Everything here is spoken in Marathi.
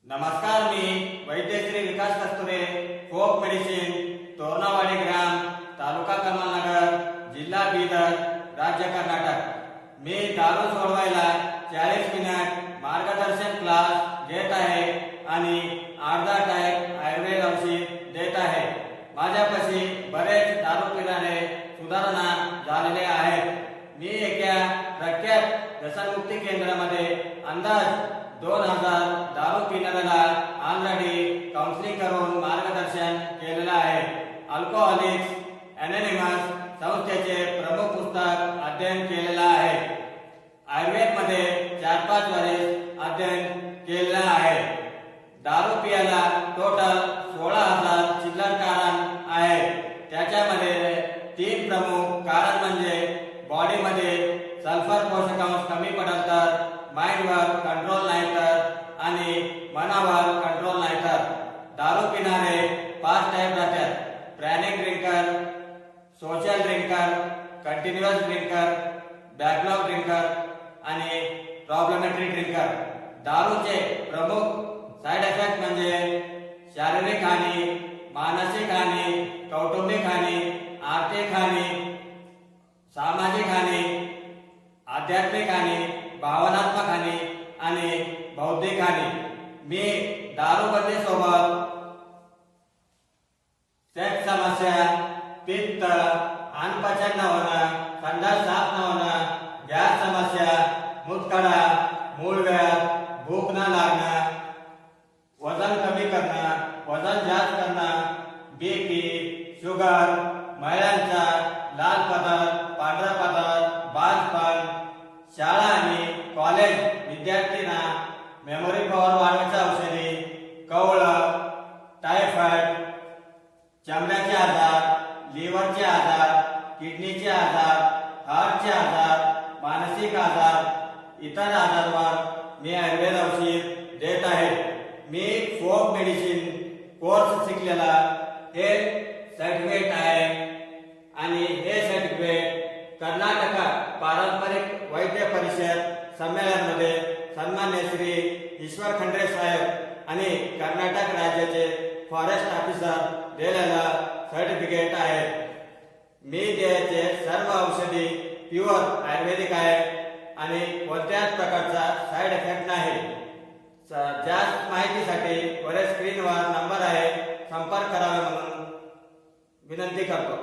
नमस्कार, मी वैद्यश्री विकास कस्तुरे, फोक मेडिसिन, तोरणावाडी ग्राम, तालुका कमलनगर, जिल्हा बीदर, राज्य कर्नाटक। मी दारू सोडवायला 40 मिनिट मार्गदर्शन क्लास घेत आहे आणि अर्धा टाइप आयुर्वेद औषध देत आहे। माझ्यापाशी बरेच दारू पिणारे सुधारणा झालेले आहेत। मी एका प्रख्यात व्यसनमुक्ती केंद्रामध्ये अंदाज 2000 दारू पिणाऱ्याला ऑलरेडी काउन्सिलिंग करून मार्गदर्शन केलेले आहे। अल्कोहोलिक्स अनोनिमस संस्थेचे प्रमुख पुस्तक अध्ययन केलेले आहे। आयुर्वेद मध्ये 4-5 वर्ष अध्ययन केलेले आहे। दारू पियाला टोटल 16,000 चिल्लर कारण आहे। त्याच्यामध्ये 3 प्रमुख कारण म्हणजे बॉडीमध्ये सल्फर पोषकांश कमी पडल तर, माइंडवर कंट्रोल नाही तर आणि मनावर कंट्रोल नाही तर। दारू पिणारे 5 टाइप राहतात: panic drinker, social drinker, continuous drinker, backlog drinker आणि प्रॉब्लेमॅटिक ड्रिंकर। दारूचे प्रमुख साइड इफेक्ट म्हणजे शारीरिक हानी, मानसिक हानी, कौटुंबिक हानी, आर्थिक हानी, सामाजिक हानी, आध्यात्मिक हानी, भावनात्मक हानी आणि बौद्धिक हानी। मी दारूबंदी सोबत सेक्स समस्या, पित्त, अन्नपचन न होणं, संडास साफ न होणं, गॅस समस्या, मूतखडा, मूळव्याध, भूक न लागणं, वजन कमी करणं, वजन जास्त करणं, बीपी, शुगर, महिलांचा लाल पदार्थ, पांढरा पदार्थ, बालपण, शाळा आणि कॉलेज विद्यार्थ्यांना मेमरी पॉवर वाढवण्याच्या औषधी, कवळं, टायफॉइड, चमड्याचे आजार, लिव्हरचे आजार, किडनीचे आजार, हार्टचे आजार, मानसिक आजार, इतर आजारांवर मी आयुर्वेद औषध देत आहे। मी फोक मेडिसिन कोर्स शिकलेला हे सर्टिफिकेट आहे आणि हे सर्टिफिकेट कर्नाटक पारंपरिक वैद्य परिषद संमेलनामध्ये सन्मान्य श्री ईश्वर खंड्रे साहेब आणि कर्नाटक राज्याचे फॉरेस्ट ऑफिसर दिलेला सर्टिफिकेट आहे। मी द्यायचे सर्व औषधी प्युअर आयुर्वेदिक आहे आणि कोणत्याच प्रकारचा साइड इफेक्ट नाही। जास्त माहितीसाठी वर स्क्रीनवर नंबर आहे, संपर्क करावा म्हणून विनंती करतो।